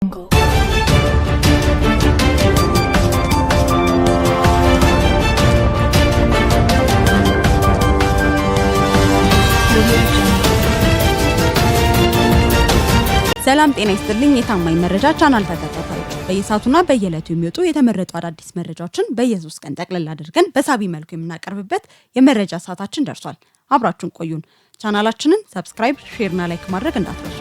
jungle. ሰላም ጤና ይስጥልኝ የታማኝ መረጃ ቻናል ተከታታዮች በየሰዓቱና በየዕለቱ የሚወጡ የተመረጡ አዳዲስ መረጃዎችን በየሶስት ቀን ጠቅልል አድርገን በሳቢ መልኩ የምናቀርብበት የመረጃ ሰዓታችን ደርሷል። አብራችሁን ቆዩን። ቻናላችንን ሰብስክራይብ፣ ሼርና ላይክ ማድረግ እንዳትረሱ።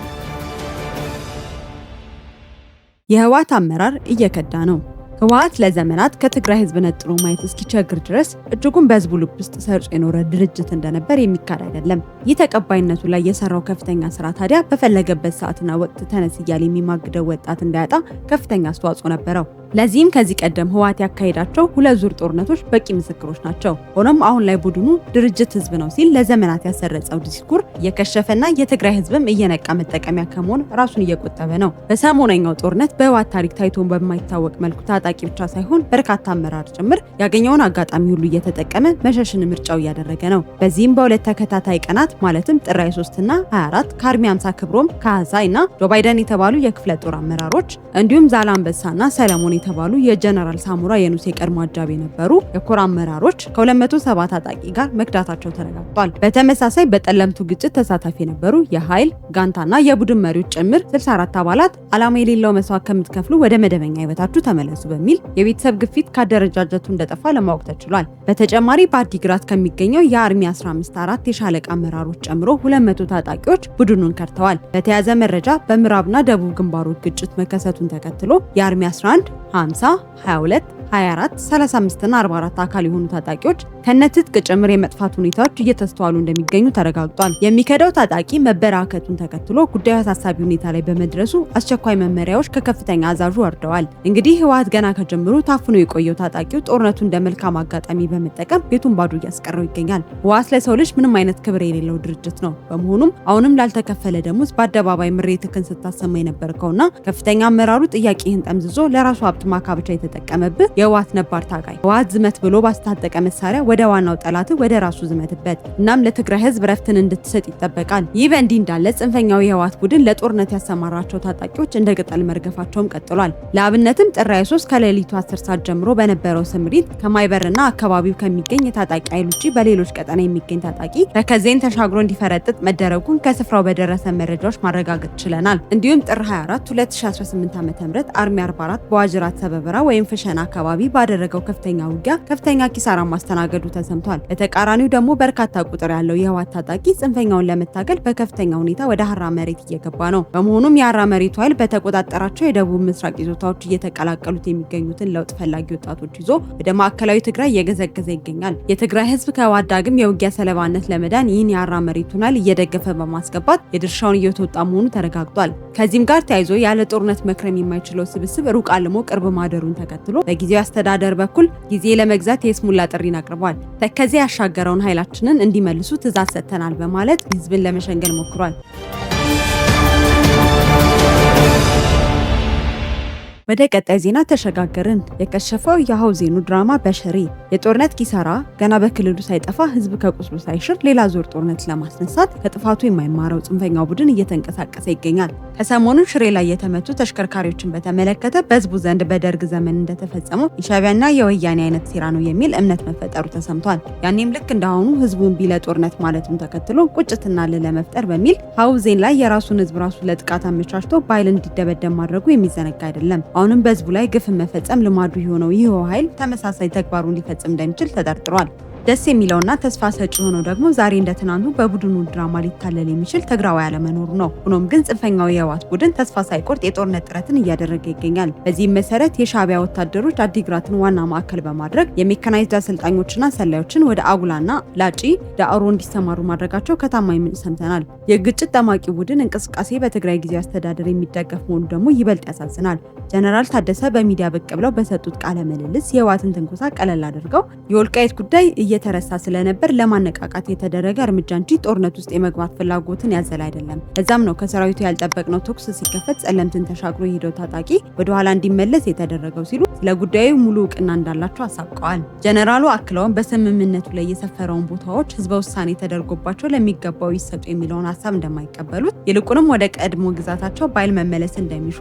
የህወሓት አመራር እየከዳ ነው። ህወሓት ለዘመናት ከትግራይ ህዝብ ነጥሎ ማየት እስኪቸግር ድረስ እጅጉን በህዝቡ ልብ ውስጥ ሰርጾ የኖረ ድርጅት እንደነበር የሚካድ አይደለም። ይህ ተቀባይነቱ ላይ የሰራው ከፍተኛ ስራ ታዲያ በፈለገበት ሰዓትና ወቅት ተነስ እያለ የሚማግደው ወጣት እንዳያጣ ከፍተኛ አስተዋጽኦ ነበረው። ለዚህም ከዚህ ቀደም ህወሓት ያካሄዳቸው ሁለት ዙር ጦርነቶች በቂ ምስክሮች ናቸው። ሆኖም አሁን ላይ ቡድኑ ድርጅት ህዝብ ነው ሲል ለዘመናት ያሰረጸው ዲስኩር እየከሸፈና የትግራይ ህዝብም እየነቃ መጠቀሚያ ከመሆን ራሱን እየቆጠበ ነው። በሰሞነኛው ጦርነት በህወሓት ታሪክ ታይቶ በማይታወቅ መልኩ ታጣቂ ብቻ ሳይሆን በርካታ አመራር ጭምር ያገኘውን አጋጣሚ ሁሉ እየተጠቀመ መሸሽን ምርጫው እያደረገ ነው። በዚህም በሁለት ተከታታይ ቀናት ማለትም ጥር 23 እና 24 ከአርሚ 50 ክብሮም ከአዛይ እና ጆ ባይደን የተባሉ የክፍለ ጦር አመራሮች እንዲሁም ዛላምበሳና ሰለሞን የተባሉ የጀነራል ሳሙራ የኑስ የቀድሞ አጃቢ የነበሩ የኮር አመራሮች ከ270 ታጣቂ ጋር መክዳታቸው ተረጋግጧል። በተመሳሳይ በጠለምቱ ግጭት ተሳታፊ የነበሩ የኃይል ጋንታና የቡድን መሪዎች ጭምር 64 አባላት ዓላማ የሌለው መስዋዕት ከምትከፍሉ ወደ መደበኛ ህይወታችሁ ተመለሱ በሚል የቤተሰብ ግፊት ካደረጃጀቱ እንደጠፋ ለማወቅ ተችሏል። በተጨማሪ በአዲግራት ከሚገኘው የአርሚ 15 የሻለቃ አመራሮች ጨምሮ 200 ታጣቂዎች ቡድኑን ከድተዋል። በተያያዘ መረጃ በምዕራብና ደቡብ ግንባሮች ግጭት መከሰቱን ተከትሎ የአርሚ 11 50 22 24 35 እና 44 አካል የሆኑ ታጣቂዎች ከነትጥቅ ጭምር የመጥፋት ሁኔታዎች እየተስተዋሉ እንደሚገኙ ተረጋግጧል። የሚከዳው ታጣቂ መበራከቱን ተከትሎ ጉዳዩ አሳሳቢ ሁኔታ ላይ በመድረሱ አስቸኳይ መመሪያዎች ከከፍተኛ አዛዡ ወርደዋል። እንግዲህ ህወሓት ገና ከጀምሮ ታፍኖ የቆየው ታጣቂው ጦርነቱ እንደ መልካም አጋጣሚ በመጠቀም ቤቱን ባዶ እያስቀረው ይገኛል። ህወሓት ለሰው ልጅ ምንም አይነት ክብር የሌለው ድርጅት ነው። በመሆኑም አሁንም ላልተከፈለ ደሞዝ በአደባባይ ምሬትክን ስታሰማ የነበርከውና ከፍተኛ አመራሩ ጥያቄህን ጠምዝዞ ለራሱ ሀብት ማካበቻ የተጠቀመብህ የህወሓት ነባር ታጋይ ህወሓት ዝመት ብሎ ባስታጠቀ መሳሪያ ወደ ዋናው ጠላት ወደ ራሱ ዝመትበት። እናም ለትግራይ ህዝብ ረፍትን እንድትሰጥ ይጠበቃል። ይህ በእንዲህ እንዳለ ጽንፈኛው የህወሓት ቡድን ለጦርነት ያሰማራቸው ታጣቂዎች እንደ ቅጠል መርገፋቸውም ቀጥሏል። ለአብነትም ጥር 23 ከሌሊቱ 10 ሰዓት ጀምሮ በነበረው ስምሪት ከማይበርና አካባቢው ከሚገኝ የታጣቂ ኃይል ውጪ በሌሎች ቀጠና የሚገኝ ታጣቂ ተከዜን ተሻግሮ እንዲፈረጥጥ መደረጉን ከስፍራው በደረሰ መረጃዎች ማረጋገጥ ችለናል። እንዲሁም ጥር 24 2018 ዓ.ም አርሚ 44 በዋጅራት ሰበበራ ወይም ፍሸና አካባቢ ባደረገው ከፍተኛ ውጊያ ከፍተኛ ኪሳራ ማስተናገዱ ተሰምቷል። በተቃራኒው ደግሞ በርካታ ቁጥር ያለው የህወሓት ታጣቂ ጽንፈኛውን ለመታገል በከፍተኛ ሁኔታ ወደ ሀራ መሬት እየገባ ነው። በመሆኑም የሀራ መሬቱ ኃይል በተቆጣጠራቸው የደቡብ ምስራቅ ይዞታዎች እየተቀላቀሉት የሚገኙትን ለውጥ ፈላጊ ወጣቶች ይዞ ወደ ማዕከላዊ ትግራይ እየገዘገዘ ይገኛል። የትግራይ ህዝብ ከህወሓት ዳግም የውጊያ ሰለባነት ለመዳን ይህን የሀራ መሬቱን ኃይል እየደገፈ በማስገባት የድርሻውን እየተወጣ መሆኑ ተረጋግጧል። ከዚህም ጋር ተያይዞ ያለ ጦርነት መክረም የማይችለው ስብስብ ሩቅ አልሞ ቅርብ ማደሩን ተከትሎ በጊዜው አስተዳደር በኩል ጊዜ ለመግዛት የስሙላ ጥሪን አቅርቧል። ተከዜ ያሻገረውን ኃይላችንን እንዲመልሱ ትዕዛዝ ሰጥተናል በማለት ህዝብን ለመሸንገል ሞክሯል። ወደ ቀጣይ ዜና ተሸጋገርን። የከሸፈው የሐውዜኑ ድራማ በሽሬ የጦርነት ኪሳራ ገና በክልሉ ሳይጠፋ ህዝብ ከቁስሉ ሳይሽር ሌላ ዙር ጦርነት ለማስነሳት ከጥፋቱ የማይማረው ጽንፈኛው ቡድን እየተንቀሳቀሰ ይገኛል። ከሰሞኑን ሽሬ ላይ የተመቱ ተሽከርካሪዎችን በተመለከተ በህዝቡ ዘንድ በደርግ ዘመን እንደተፈጸመው የሻዕቢያና የወያኔ አይነት ሴራ ነው የሚል እምነት መፈጠሩ ተሰምቷል። ያኔም ልክ እንዳሁኑ ህዝቡን ቢለ ጦርነት ማለቱን ተከትሎ ቁጭትና ለመፍጠር በሚል ሐውዜን ላይ የራሱን ህዝብ ራሱ ለጥቃት አመቻችቶ በኃይል እንዲደበደብ ማድረጉ የሚዘነጋ አይደለም። አሁንም በህዝቡ ላይ ግፍን መፈጸም ልማዱ የሆነው ይህ ኃይል ተመሳሳይ ተግባሩን ሊፈጽም እንደሚችል ተጠርጥሯል። ደስ የሚለውና ተስፋ ሰጪ ሆኖ ደግሞ ዛሬ እንደትናንቱ በቡድኑ ድራማ ሊታለል የሚችል ትግራዊ አለመኖሩ ነው። ሆኖም ግን ጽንፈኛው የህወሓት ቡድን ተስፋ ሳይቆርጥ የጦርነት ጥረትን እያደረገ ይገኛል። በዚህም መሰረት የሻዕቢያ ወታደሮች አዲግራትን ዋና ማዕከል በማድረግ የሜካናይዝድ አሰልጣኞችና ሰላዮችን ወደ አጉላና ላጪ ዳዕሮ እንዲሰማሩ ማድረጋቸው ከታማኝ ምንጭ ሰምተናል። የግጭት ጠማቂ ቡድን እንቅስቃሴ በትግራይ ጊዜያዊ አስተዳደር የሚደገፍ መሆኑ ደግሞ ይበልጥ ያሳዝናል። ጀነራል ታደሰ በሚዲያ ብቅ ብለው በሰጡት ቃለ ምልልስ የህወሓትን ትንኮሳ ቀለል አድርገው የወልቃይት ጉዳይ እየተረሳ ስለነበር ለማነቃቃት የተደረገ እርምጃ እንጂ ጦርነት ውስጥ የመግባት ፍላጎትን ያዘለ አይደለም። እዛም ነው ከሰራዊቱ ያልጠበቅነው ተኩስ ሲከፈት ጸለምትን ተሻግሮ የሄደው ታጣቂ ወደ ኋላ እንዲመለስ የተደረገው ሲሉ ስለ ጉዳዩ ሙሉ እውቅና እንዳላቸው አሳውቀዋል። ጀነራሉ አክለውም በስምምነቱ ላይ የሰፈረውን ቦታዎች ህዝበ ውሳኔ ተደርጎባቸው ለሚገባው ይሰጡ የሚለውን ሀሳብ እንደማይቀበሉት ይልቁንም ወደ ቀድሞ ግዛታቸው በኃይል መመለስ እንደሚሹ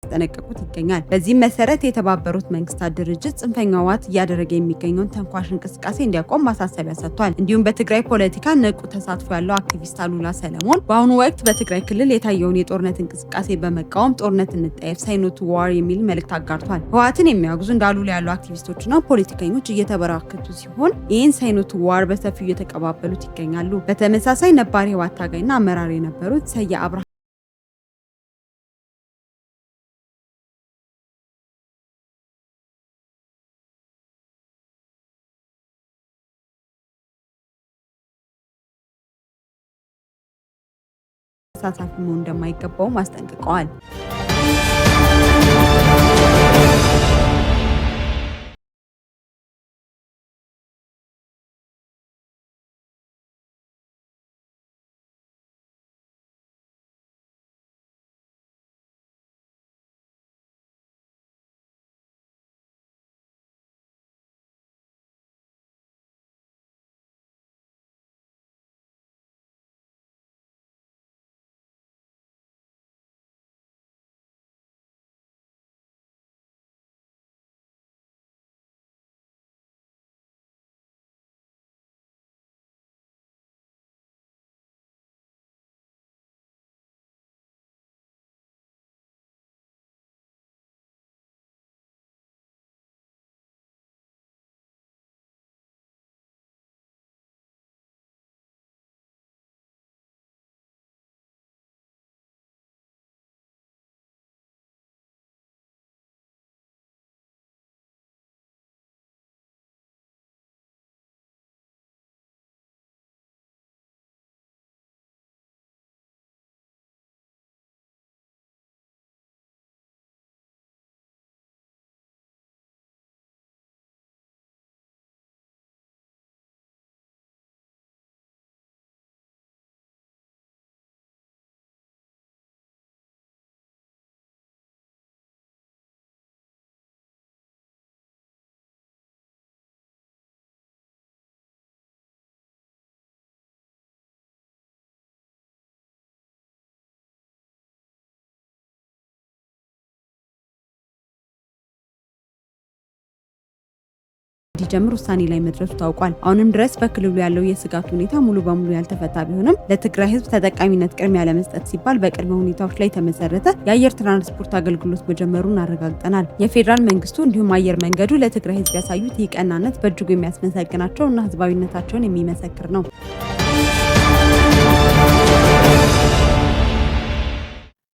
ያስጠነቀቁት ይገኛል። በዚህም መሰረት የተባበሩት መንግስታት ድርጅት ጽንፈኛው ህወሓት እያደረገ የሚገኘውን ተንኳሽ እንቅስቃሴ እንዲያቆም ማሳሰቢያ ሰጥቷል። እንዲሁም በትግራይ ፖለቲካ ንቁ ተሳትፎ ያለው አክቲቪስት አሉላ ሰለሞን በአሁኑ ወቅት በትግራይ ክልል የታየውን የጦርነት እንቅስቃሴ በመቃወም ጦርነት እንጠየፍ ሳይ ኖ ቱ ዋር የሚል መልእክት አጋርቷል። ህወሓትን የሚያወግዙ እንደ አሉላ ያሉ አክቲቪስቶችና ፖለቲከኞች እየተበራከቱ ሲሆን ይህን ሳይ ኖ ቱ ዋር በሰፊው እየተቀባበሉት ይገኛሉ። በተመሳሳይ ነባር የህወሓት ታጋይና አመራር የነበሩት ሰያ አብርሃ ተሳታፊ መሆን እንደማይገባውም አስጠንቅቀዋል። እንዲጀምር ውሳኔ ላይ መድረሱ ታውቋል። አሁንም ድረስ በክልሉ ያለው የስጋት ሁኔታ ሙሉ በሙሉ ያልተፈታ ቢሆንም ለትግራይ ህዝብ ተጠቃሚነት ቅድሚያ ለመስጠት ሲባል በቅድመ ሁኔታዎች ላይ የተመሰረተ የአየር ትራንስፖርት አገልግሎት መጀመሩን አረጋግጠናል። የፌዴራል መንግስቱ እንዲሁም አየር መንገዱ ለትግራይ ህዝብ ያሳዩት ይህ ቀናነት በእጅጉ የሚያስመሰግናቸው እና ህዝባዊነታቸውን የሚመሰክር ነው።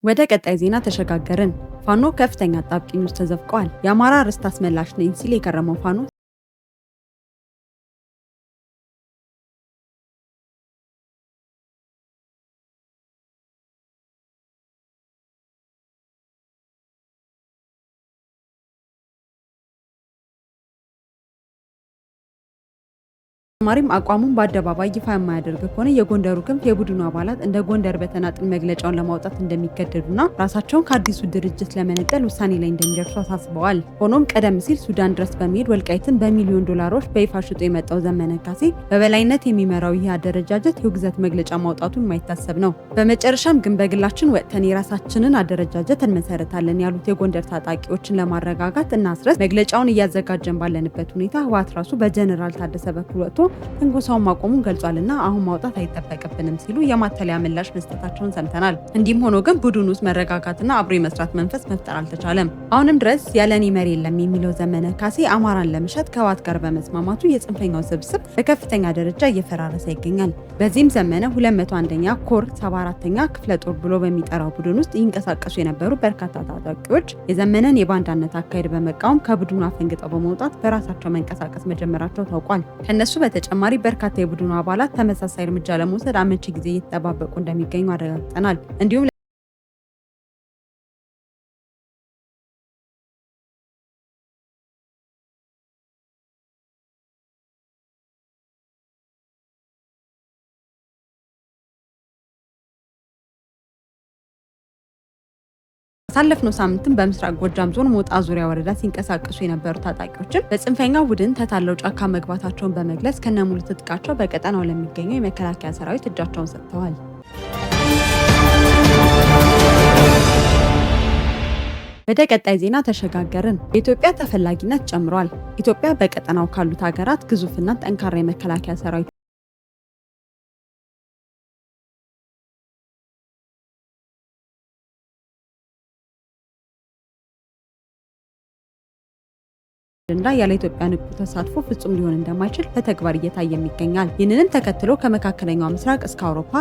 ወደ ቀጣይ ዜና ተሸጋገርን። ፋኖ ከፍተኛ አጣብቂኝ ውስጥ ተዘፍቀዋል። የአማራ ርስት አስመላሽ ነኝ ሲል የከረመው ፋኖ ተጨማሪም አቋሙን በአደባባይ ይፋ የማያደርግ ከሆነ የጎንደሩ ክንፍ የቡድኑ አባላት እንደ ጎንደር በተናጥል መግለጫውን ለማውጣት እንደሚገደዱና ራሳቸውን ከአዲሱ ድርጅት ለመነጠል ውሳኔ ላይ እንደሚደርሱ አሳስበዋል። ሆኖም ቀደም ሲል ሱዳን ድረስ በመሄድ ወልቃይትን በሚሊዮን ዶላሮች በይፋ ሽጦ የመጣው ዘመነ ካሴ በበላይነት የሚመራው ይህ አደረጃጀት የውግዘት መግለጫ ማውጣቱን የማይታሰብ ነው። በመጨረሻም ግን በግላችን ወጥተን የራሳችንን አደረጃጀት እንመሰረታለን ያሉት የጎንደር ታጣቂዎችን ለማረጋጋት እናስረስ መግለጫውን እያዘጋጀን ባለንበት ሁኔታ ህወሓት ራሱ በጀነራል ታደሰ በኩል ወጥቶ ትንኮሳውን ማቆሙን ገልጿልና አሁን ማውጣት አይጠበቅብንም ሲሉ የማተለያ ምላሽ መስጠታቸውን ሰምተናል። እንዲህም ሆኖ ግን ቡድኑ ውስጥ መረጋጋትና አብሮ የመስራት መንፈስ መፍጠር አልተቻለም። አሁንም ድረስ ያለኔ መሪ የለም የሚለው ዘመነ ካሴ አማራን ለመሸጥ ከህወሓት ጋር በመስማማቱ የጽንፈኛው ስብስብ በከፍተኛ ደረጃ እየፈራረሰ ይገኛል። በዚህም ዘመነ 201ኛ ኮር 74ኛ ክፍለ ጦር ብሎ በሚጠራው ቡድን ውስጥ ይንቀሳቀሱ የነበሩ በርካታ ታጣቂዎች የዘመነን የባንዳነት አካሄድ በመቃወም ከቡድኑ አፈንግጠው በመውጣት በራሳቸው መንቀሳቀስ መጀመራቸው ታውቋል። ከነሱ በተጨማሪ በርካታ የቡድኑ አባላት ተመሳሳይ እርምጃ ለመውሰድ አመቺ ጊዜ እየተጠባበቁ እንደሚገኙ አረጋግጠናል። እንዲሁም ባሳለፍነው ሳምንትም በምስራቅ ጎጃም ዞን ሞጣ ዙሪያ ወረዳ ሲንቀሳቀሱ የነበሩ ታጣቂዎችም በጽንፈኛው ቡድን ተታለው ጫካ መግባታቸውን በመግለጽ ከነሙሉ ትጥቃቸው በቀጠናው ለሚገኘው የመከላከያ ሰራዊት እጃቸውን ሰጥተዋል። ወደ ቀጣይ ዜና ተሸጋገርን። የኢትዮጵያ ተፈላጊነት ጨምሯል። ኢትዮጵያ በቀጠናው ካሉት ሀገራት ግዙፍና ጠንካራ የመከላከያ ሰራዊት እና ያለ ኢትዮጵያ ንቁ ተሳትፎ ፍጹም ሊሆን እንደማይችል በተግባር እየታየም ይገኛል። ይህንንም ተከትሎ ከመካከለኛው ምስራቅ እስከ አውሮፓ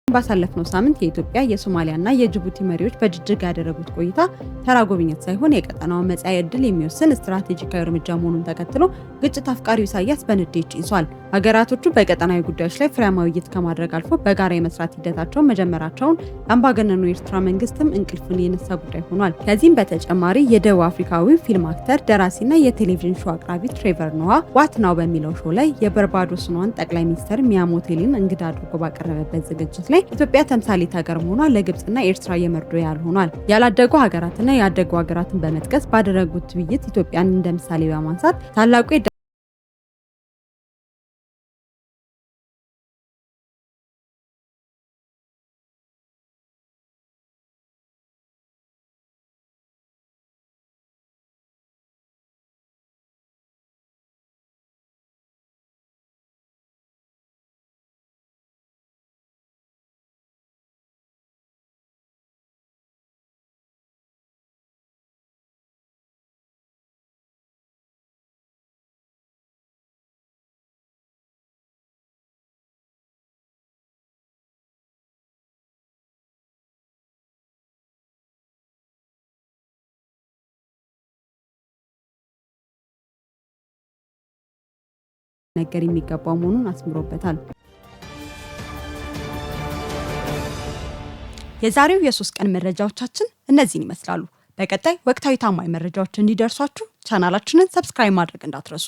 ባሳለፍነው ሳምንት የኢትዮጵያ የሶማሊያና የጅቡቲ መሪዎች በጅጅጋ ያደረጉት ቆይታ ተራ ጉብኝት ሳይሆን የቀጠናውን መጻኢ ዕድል የሚወስን ስትራቴጂካዊ እርምጃ መሆኑን ተከትሎ ግጭት አፍቃሪው ኢሳያስ በንዴት ጭሷል። ሀገራቶቹ በቀጠናዊ ጉዳዮች ላይ ፍሬያማ ውይይት ከማድረግ አልፎ በጋራ የመስራት ሂደታቸውን መጀመራቸውን ለአምባገነኑ የኤርትራ መንግስትም እንቅልፉን የነሳ ጉዳይ ሆኗል። ከዚህም በተጨማሪ የደቡብ አፍሪካዊ ፊልም አክተር ደራሲና የቴሌቪዥን ሾው አቅራቢ ትሬቨር ኖዋ ዋት ናው በሚለው ሾው ላይ የበርባዶስኗን ጠቅላይ ሚኒስትር ሚያ ሞቴሊን እንግዳ አድርጎ ባቀረበበት ዝግጅት ላይ ኢትዮጵያ ተምሳሌት ሀገር መሆኗ ለግብጽና ኤርትራ የመርዶ ያህል ሆኗል። ያላደጉ ሀገራትና ያደጉ ሀገራትን በመጥቀስ ባደረጉት ውይይት ኢትዮጵያን እንደ ምሳሌ በማንሳት ታላቁ ነገር የሚገባው መሆኑን አስምሮበታል። የዛሬው የ3 ቀን መረጃዎቻችን እነዚህን ይመስላሉ። በቀጣይ ወቅታዊ ታማኝ መረጃዎች እንዲደርሷችሁ ቻናላችንን ሰብስክራይብ ማድረግ እንዳትረሱ።